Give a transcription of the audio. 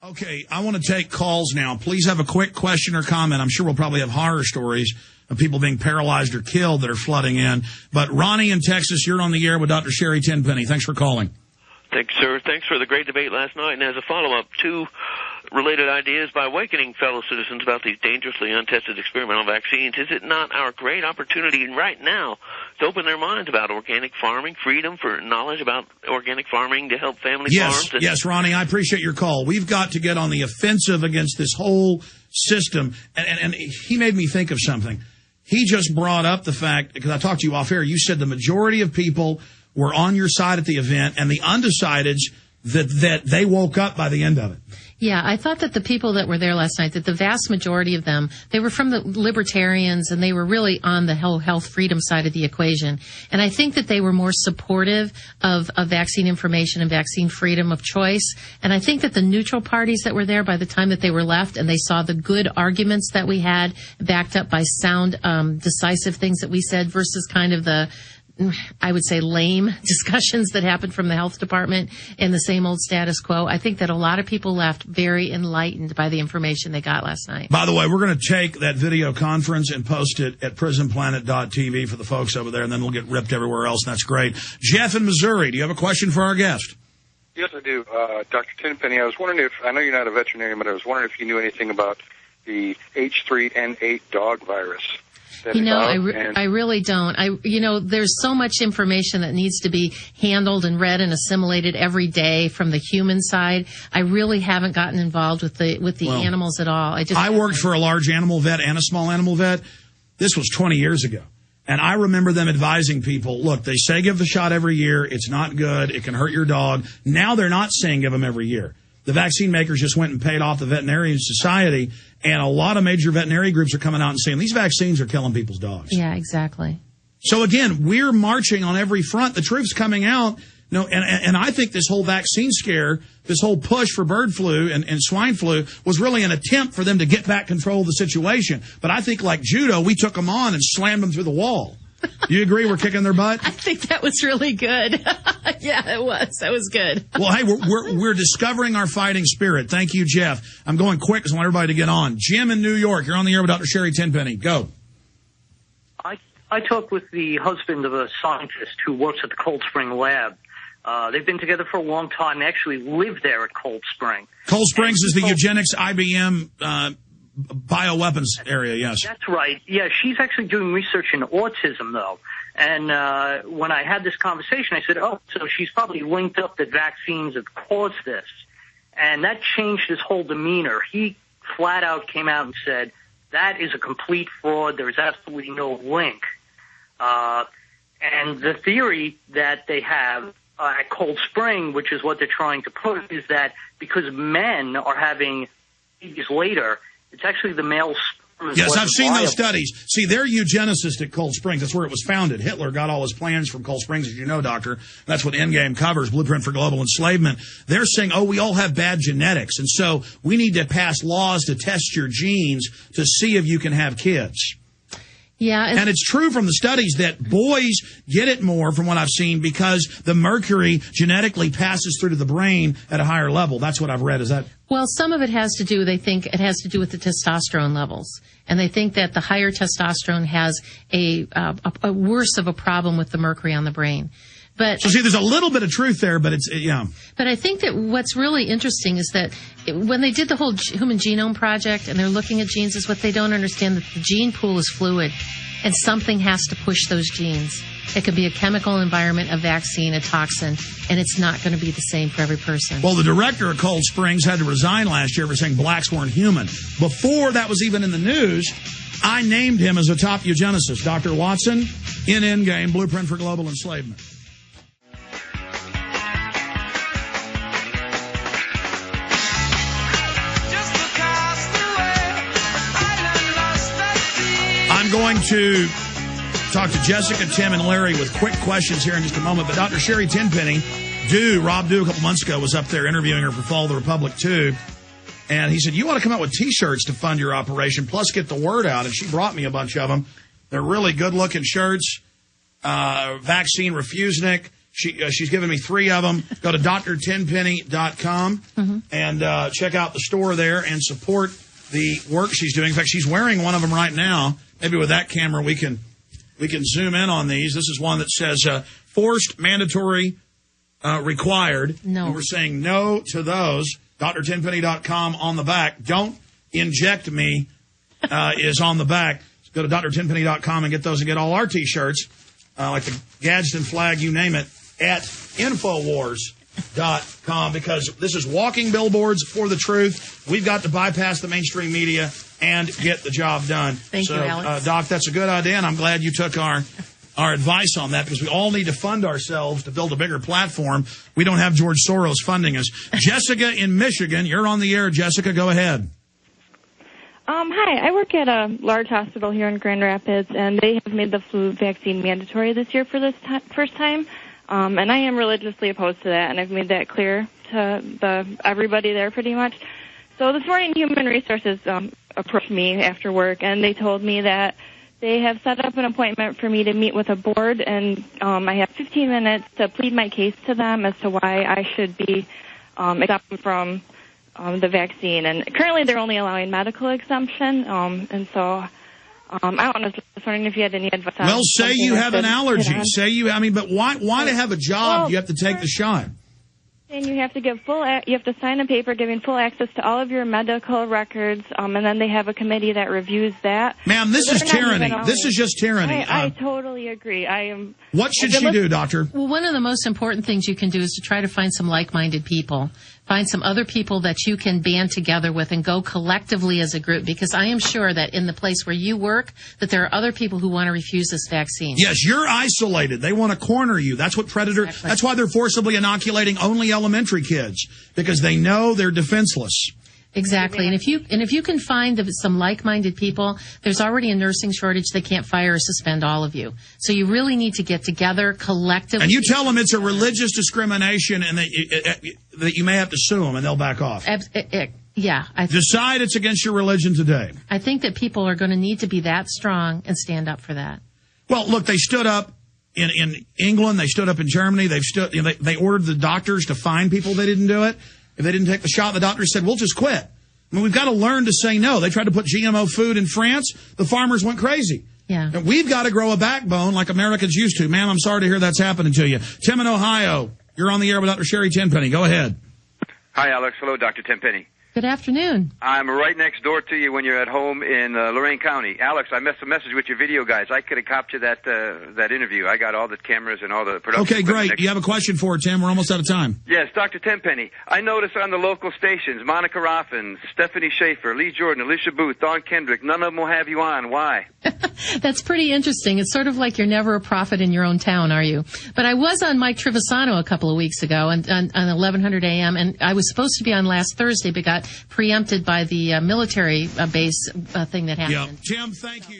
Okay, I want to take calls now. Please have a quick question or comment. I'm sure we'll probably have horror stories of people being paralyzed or killed that are flooding in. But Ronnie in Texas, you're on the air with Dr. Sherri Tenpenny. Thanks for calling. Thanks, sir. Thanks for the great debate last night. And as a follow-up, two related ideas by awakening fellow citizens about these dangerously untested experimental vaccines. Is it not our great opportunity right now to open their minds about organic farming, freedom for knowledge about organic farming to help family farms? Yes, Ronnie, I appreciate your call. We've got to get on the offensive against this whole system. And he made me think of something. He just brought up the fact, because I talked to you off air, you said the majority of people were on your side at the event, and the undecideds, that they woke up by the end of it. Yeah, I thought that the people that were there last night, that the vast majority of them, they were from the libertarians, and they were really on the whole health freedom side of the equation. And I think that they were more supportive of vaccine information and vaccine freedom of choice. And I think that the neutral parties that were there, by the time that they were left and they saw the good arguments that we had, backed up by sound, decisive things that we said versus kind of the, I would say, lame discussions that happened from the health department and the same old status quo. I think that a lot of people left very enlightened by the information they got last night. By the way, we're going to take that video conference and post it at prisonplanet.tv for the folks over there, and then we'll get ripped everywhere else, and that's great. Jeff in Missouri, do you have a question for our guest? Yes, I do. Dr. Tenpenny, I was wondering if, I know you're not a veterinarian, but I was wondering if you knew anything about the H3N8 dog virus. You know, I really don't. There's so much information that needs to be handled and read and assimilated every day from the human side. I really haven't gotten involved with the animals at all. I worked for a large animal vet and a small animal vet. This was 20 years ago. And I remember them advising people, look, they say give the shot every year. It's not good. It can hurt your dog. Now they're not saying give them every year. The vaccine makers just went and paid off the Veterinarian Society, and a lot of major veterinary groups are coming out and saying these vaccines are killing people's dogs. Yeah, exactly. So again, we're marching on every front. The truth's coming out. And I think this whole vaccine scare, this whole push for bird flu and swine flu was really an attempt for them to get back control of the situation. But I think like judo, we took them on and slammed them through the wall. Do you agree we're kicking their butt? I think that was really good. Yeah, it was. That was good. Well, hey, we're discovering our fighting spirit. Thank you, Jeff. I'm going quick because I want everybody to get on. Jim in New York, you're on the air with Dr. Sherri Tenpenny. Go. I talked with the husband of a scientist who works at the Cold Spring lab. They've been together for a long time. They actually live there at Cold Spring. Cold Springs is the eugenics IBM bioweapons area, yes. That's right. Yeah, she's actually doing research in autism, though. And when I had this conversation, I said, oh, so she's probably linked up that vaccines have caused this. And that changed his whole demeanor. He flat out came out and said, that is a complete fraud. There's absolutely no link. And the theory that they have at Cold Spring, which is what they're trying to push, is that because men are having babies later, it's actually the male sperm. Yes, I've seen those studies. See, they're eugenicists at Cold Springs. That's where it was founded. Hitler got all his plans from Cold Springs, as you know, Doctor. That's what Endgame covers, Blueprint for Global Enslavement. They're saying, oh, we all have bad genetics, and so we need to pass laws to test your genes to see if you can have kids. Yeah, and it's true from the studies that boys get it more, from what I've seen, because the mercury genetically passes through to the brain at a higher level. That's what I've read. Is that? Well, some of it has to do, they think it has to do with the testosterone levels. And they think that the higher testosterone has a worse of a problem with the mercury on the brain. But so see, there's a little bit of truth there, but it's, yeah. But I think that what's really interesting is that when they did the whole Human Genome Project and they're looking at genes, is what they don't understand, that the gene pool is fluid and something has to push those genes. It could be a chemical environment, a vaccine, a toxin, and it's not going to be the same for every person. Well, the director of Cold Springs had to resign last year for saying blacks weren't human. Before that was even in the news, I named him as a top eugenicist, Dr. Watson, in Endgame, Blueprint for Global Enslavement. I'm going to talk to Jessica, Tim, and Larry with quick questions here in just a moment. But Dr. Sherri Tenpenny, Rob Dew, a couple months ago, was up there interviewing her for Follow the Republic, too. And he said, you ought to come out with T-shirts to fund your operation, plus get the word out. And she brought me a bunch of them. They're really good-looking shirts. Vaccine Refusnik She's given me 3 of them. Go to drtenpenny.com and check out the store there and support the work she's doing. In fact, she's wearing one of them right now. Maybe with that camera we can zoom in on these. This is one that says forced, mandatory, required. No. And we're saying no to those. drtenpenny.com on the back. Don't inject me is on the back. So go to drtenpenny.com and get those and get all our T-shirts, like the Gadsden flag, you name it, at Infowars.com, because this is walking billboards for the truth. We've got to bypass the mainstream media and get the job done. Thank you, Alex. Doc, that's a good idea, and I'm glad you took our advice on that, because we all need to fund ourselves to build a bigger platform. We don't have George Soros funding us. Jessica in Michigan, you're on the air. Jessica, go ahead. Hi, I work at a large hospital here in Grand Rapids, and they have made the flu vaccine mandatory this year for this first time. And I am religiously opposed to that, and I've made that clear to everybody there pretty much. So this morning, Human Resources approached me after work, and they told me that they have set up an appointment for me to meet with a board, and I have 15 minutes to plead my case to them as to why I should be exempt from the vaccine. And currently, they're only allowing medical exemption, and so I don't know. I was wondering if you had any advice. Well, say you have an allergy. But why to have a job? You have to take the shot. And you have to give you have to sign a paper giving full access to all of your medical records, and then they have a committee that reviews that. Ma'am, this is tyranny. This is just tyranny. I totally agree. What should she do, doctor? Well, one of the most important things you can do is to try to find some like-minded people. Find some other people that you can band together with and go collectively as a group, because I am sure that in the place where you work, that there are other people who want to refuse this vaccine. Yes, you're isolated. They want to corner you. That's what Exactly. That's why they're forcibly inoculating only elementary kids, because they know they're defenseless. Exactly. And if you can find some like-minded people, there's already a nursing shortage. They can't fire or suspend all of you. So you really need to get together collectively. And you tell them it's a religious discrimination and that you may have to sue them, and they'll back off. Yeah. Decide it's against your religion today. I think that people are going to need to be that strong and stand up for that. Well, look, they stood up in England. They stood up in Germany. They ordered the doctors to fine people that didn't do it. If they didn't take the shot, the doctors said, we'll just quit. I mean, we've got to learn to say no. They tried to put GMO food in France. The farmers went crazy. Yeah. And we've got to grow a backbone like Americans used to. Ma'am, I'm sorry to hear that's happening to you. Tim in Ohio, you're on the air with Dr. Sherri Tenpenny. Go ahead. Hi, Alex. Hello, Dr. Tenpenny. Good afternoon. I'm right next door to you when you're at home in Lorain County. Alex, I missed a message with your video guys. I could have captured that interview. I got all the cameras and all the production. Okay, great. You have a question for her, Tim? We're almost out of time. Yes, Dr. Tenpenny. I noticed on the local stations, Monica Roffins, Stephanie Schaefer, Lee Jordan, Alicia Booth, Dawn Kendrick, none of them will have you on. Why? That's pretty interesting. It's sort of like you're never a prophet in your own town, are you? But I was on Mike Trivisano a couple of weeks ago on 1100 AM, and I was supposed to be on last Thursday, but got preempted by the military base thing that happened. Yeah. Tim, thank you.